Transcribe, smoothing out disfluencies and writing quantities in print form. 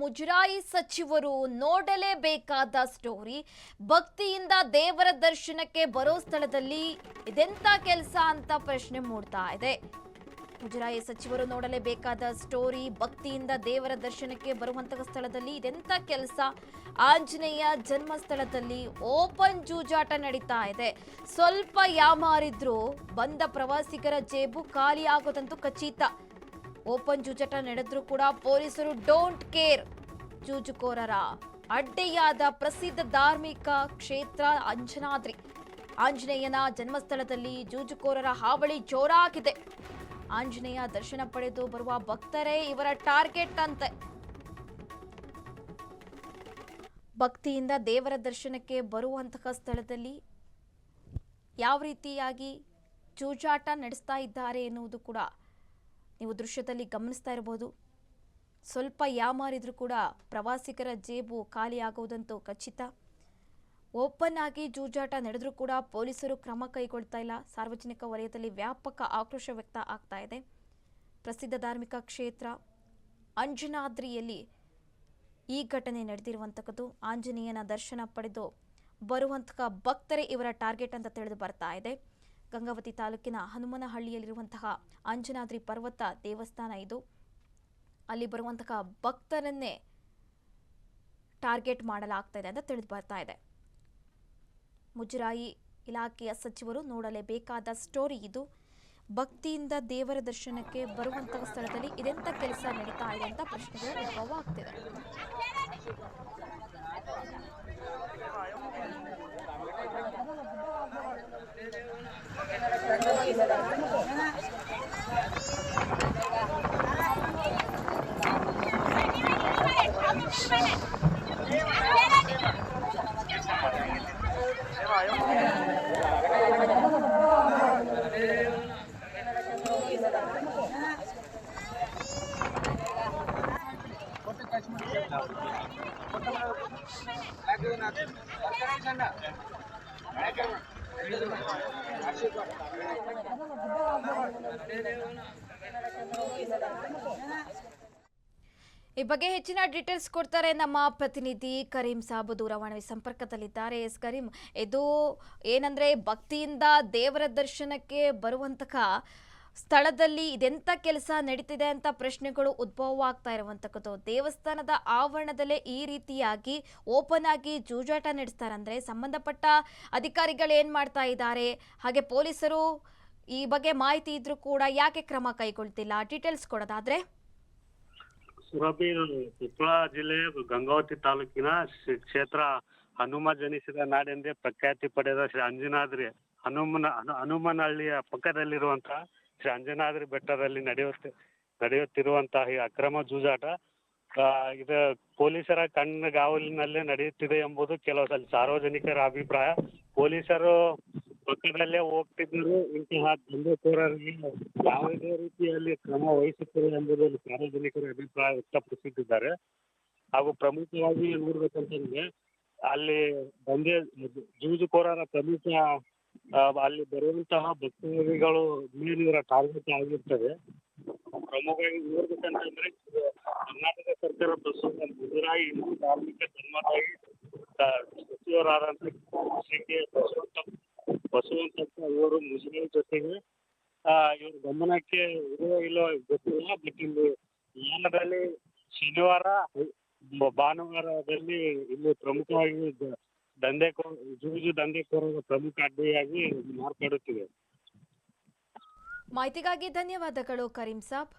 ಮುಜರಾಯಿ ಸಚಿವರು ನೋಡಲೇಬೇಕಾದ ಸ್ಟೋರಿ. ಭಕ್ತಿಯಿಂದ ದೇವರ ದರ್ಶನಕ್ಕೆ ಬರೋ ಸ್ಥಳದಲ್ಲಿ ಇದೆಂತ ಕೆಲಸ ಅಂತ ಪ್ರಶ್ನೆ ಮೂಡ್ತಾ ಇದೆ. ಮುಜರಾಯಿ ಸಚಿವರು ನೋಡಲೇಬೇಕಾದ ಸ್ಟೋರಿ. ಭಕ್ತಿಯಿಂದ ದೇವರ ದರ್ಶನಕ್ಕೆ ಬರುವಂತಹ ಸ್ಥಳದಲ್ಲಿ ಇದೆಂತ ಕೆಲಸ? ಆಂಜನೇಯ ಜನ್ಮಸ್ಥಳದಲ್ಲಿ ಓಪನ್ ಜೂಜಾಟ ನಡೀತಾ ಇದೆ. ಸ್ವಲ್ಪ ಯಾಮಾರಿದ್ರು ಬಂದ ಪ್ರವಾಸಿಗರ ಜೇಬು ಖಾಲಿ ಆಗೋದಂತೂ ಖಚಿತ. ಓಪನ್ ಜೂಜಾಟ ನಡೆದ್ರೂ ಕೂಡ ಪೊಲೀಸರು ಡೋಂಟ್ ಕೇರ್. ಜೂಜುಕೋರರ ಅಡ್ಡೆಯಾದ ಪ್ರಸಿದ್ಧ ಧಾರ್ಮಿಕ ಕ್ಷೇತ್ರ ಅಂಜನಾದ್ರಿ. ಆಂಜನೇಯನ ಜನ್ಮಸ್ಥಳದಲ್ಲಿ ಜೂಜುಕೋರರ ಹಾವಳಿ ಜೋರಾಗಿದೆ. ಆಂಜನೇಯ ದರ್ಶನ ಪಡೆದು ಬರುವ ಭಕ್ತರೇ ಇವರ ಟಾರ್ಗೆಟ್ ಅಂತೆ. ಭಕ್ತಿಯಿಂದ ದೇವರ ದರ್ಶನಕ್ಕೆ ಬರುವಂತಹ ಸ್ಥಳದಲ್ಲಿ ಯಾವ ರೀತಿಯಾಗಿ ಜೂಜಾಟ ನಡೆಸ್ತಾ ಇದ್ದಾರೆ ಎನ್ನುವುದು ಕೂಡ ನೀವು ದೃಶ್ಯದಲ್ಲಿ ಗಮನಿಸ್ತಾ ಇರಬಹುದು. ಸ್ವಲ್ಪ ಯಾಮಾರಿದ್ರೂ ಕೂಡ ಪ್ರವಾಸಿಗರ ಜೇಬು ಖಾಲಿ ಆಗುವುದಂತೂ ಖಚಿತ. ಓಪನ್ ಆಗಿ ಜೂಜಾಟ ನಡೆದ್ರೂ ಕೂಡ ಪೊಲೀಸರು ಕ್ರಮ ಕೈಗೊಳ್ತಾ ಇಲ್ಲ. ಸಾರ್ವಜನಿಕ ವಲಯದಲ್ಲಿ ವ್ಯಾಪಕ ಆಕ್ರೋಶ ವ್ಯಕ್ತ ಆಗ್ತಾ ಇದೆ. ಪ್ರಸಿದ್ಧ ಧಾರ್ಮಿಕ ಕ್ಷೇತ್ರ ಅಂಜನಾದ್ರಿಯಲ್ಲಿ ಈ ಘಟನೆ ನಡೆದಿರುವಂತಹದ್ದು. ಆಂಜನೇಯನ ದರ್ಶನ ಪಡೆದು ಬರುವಂತಹ ಭಕ್ತರೇ ಇವರ ಟಾರ್ಗೆಟ್ ಅಂತ ತಿಳಿದು ಬರ್ತಾ ಇದೆ. ಗಂಗಾವತಿ ತಾಲೂಕಿನ ಹನುಮನಹಳ್ಳಿಯಲ್ಲಿರುವಂತಹ ಅಂಜನಾದ್ರಿ ಪರ್ವತ ದೇವಸ್ಥಾನ ಇದು. ಅಲ್ಲಿ ಬರುವಂತಹ ಭಕ್ತರನ್ನೇ ಟಾರ್ಗೆಟ್ ಮಾಡಲಾಗ್ತಾ ಇದೆ ಅಂತ ತಿಳಿದು ಬರ್ತಾ ಇದೆ. ಮುಜರಾಯಿ ಇಲಾಖೆಯ ಸಚಿವರು ನೋಡಲೇಬೇಕಾದ ಸ್ಟೋರಿ ಇದು. ಭಕ್ತಿಯಿಂದ ದೇವರ ದರ್ಶನಕ್ಕೆ ಬರುವಂತಹ ಸ್ಥಳದಲ್ಲಿ ಇದೆಂತ ಕೆಲಸ ನಡೀತಾ ಇದೆ ಅಂತ ಪ್ರಶ್ನೆಗಳು ಉದ್ಭವ ಆಗ್ತಿದೆ. ಈ ಬಗ್ಗೆ ಹೆಚ್ಚಿನ ಡೀಟೇಲ್ಸ್ ಕೊಡ್ತಾರೆ ನಮ್ಮ ಪ್ರತಿನಿಧಿ ಕರೀಂ ಸಾಬ್. ದೂರವಾಣಿ ಸಂಪರ್ಕದಲ್ಲಿದ್ದಾರೆ. ಎಸ್ ಕರೀಂ, ಇದು ಏನಂದ್ರೆ ಭಕ್ತಿಯಿಂದ ದೇವರ ದರ್ಶನಕ್ಕೆ ಬರುವಂತಹ ಸ್ಥಳದಲ್ಲಿ ಇದೆಂತ ಕೆಲಸ ನಡೀತಿದೆ ಅಂತ ಪ್ರಶ್ನೆಗಳು ಉದ್ಭವವಾಗ್ತಾ ಇರುವಂತಕ್ಕದ್ದು. ದೇವಸ್ಥಾನದ ಆವರಣದಲ್ಲೇ ಈ ರೀತಿಯಾಗಿ ಓಪನ್ ಆಗಿ ಜೂಜಾಟ ನಡೆಸ್ತಾರಂದ್ರೆ ಸಂಬಂಧಪಟ್ಟ ಅಧಿಕಾರಿಗಳು ಏನ್ ಮಾಡ್ತಾ ಇದ್ದಾರೆ, ಹಾಗೆ ಪೊಲೀಸರು ಈ ಬಗ್ಗೆ ಮಾಹಿತಿ ಇದ್ರೂ ಕೂಡ ಯಾಕೆ ಕ್ರಮ ಕೈಗೊಳ್ತಿಲ್ಲ? ಡೀಟೇಲ್ಸ್ ಕೊಡೋದಾದ್ರೆ. ಸುರಭಿ ಕೊಪ್ಪಳ ಜಿಲ್ಲೆ ಗಂಗಾವತಿ ತಾಲೂಕಿನ ಶ್ರೀ ಕ್ಷೇತ್ರ ಹನುಮ ಜನಿಸಿದ ನಾಡೆಂದೇ ಪ್ರಖ್ಯಾತಿ ಪಡೆದ ಶ್ರೀ ಅಂಜನಾದ್ರಿ ಹನುಮನಹಳ್ಳಿಯ ಪಕ್ಕದಲ್ಲಿರುವಂತಹ ಶ್ರೀ ಅಂಜನಾದ್ರಿ ಬೆಟ್ಟದಲ್ಲಿ ನಡೆಯುತ್ತಿರುವಂತಹ ಈ ಅಕ್ರಮ ಜೂಜಾಟ ಇದು ಪೊಲೀಸರ ಕಣ್ಣುಗಾವಲಿನಲ್ಲೇ ನಡೆಯುತ್ತಿದೆ ಎಂಬುದು ಕೆಲವು ಸಾರ್ವಜನಿಕರ ಅಭಿಪ್ರಾಯ. ಪೊಲೀಸರು ಪಕ್ಕದಲ್ಲೇ ಹೋಗ್ತಿದ್ದರು. ಇಂತಹ ದಂಧೆಕೋರರಿಗೆ ಯಾವುದೇ ರೀತಿಯಲ್ಲಿ ಕ್ರಮ ವಹಿಸುತ್ತಿದೆ ಎಂಬುದನ್ನು ಸಾರ್ವಜನಿಕರ ಅಭಿಪ್ರಾಯ ವ್ಯಕ್ತಪಡಿಸುತ್ತಿದ್ದಾರೆ. ಹಾಗೂ ಪ್ರಮುಖವಾಗಿ ನೋಡ್ಬೇಕಂತಂದ್ರೆ ಅಲ್ಲಿ ಜೂಜುಕೋರರ ಪ್ರಮುಖ ಅಲ್ಲಿ ಬರುವಂತಹ ಭಕ್ತಾದಿಗಳು ಮೇಲಿನ ಟಾರ್ಗೆಟ್ ಆಗಿರ್ತದೆ. ಪ್ರಮುಖವಾಗಿ ನೋಡ್ಬೇಕಂತಂದ್ರೆ ಕರ್ನಾಟಕ ಸರ್ಕಾರ ಪ್ರಸ್ತುತ ಮುಜರಾಯಿ ಹಿಂದೂ ಧಾರ್ಮಿಕ ಧರ್ಮದಾಯಿ ಸಚಿವರಾದಂತಹ ಶ್ರೀ ಕೆ ಬಸವಂತಪ್ಪ ಅವರು ಮುಜರಾಯಿ ಜೊತೆಗೆ ಇವ್ರ ಗಮನಕ್ಕೆ ಇದೋ ಇಲ್ಲೋ ಗೊತ್ತಿಲ್ಲ. ಬಟ್ ಇಲ್ಲಿ ಯಾನದಲ್ಲಿ ಶನಿವಾರ ಭಾನುವಾರದಲ್ಲಿ ಇಲ್ಲಿ ಪ್ರಮುಖವಾಗಿ ಜೂಜು ದಂಧೆಕೋರರ ಪ್ರಮುಖ ಅಡ್ಡೆಯಾಗಿ ಮಾರ್ಪಡುತ್ತಿದೆ. ಮಾಹಿತಿಗಾಗಿ ಧನ್ಯವಾದಗಳು ಕರೀಂ ಸಾಬ್.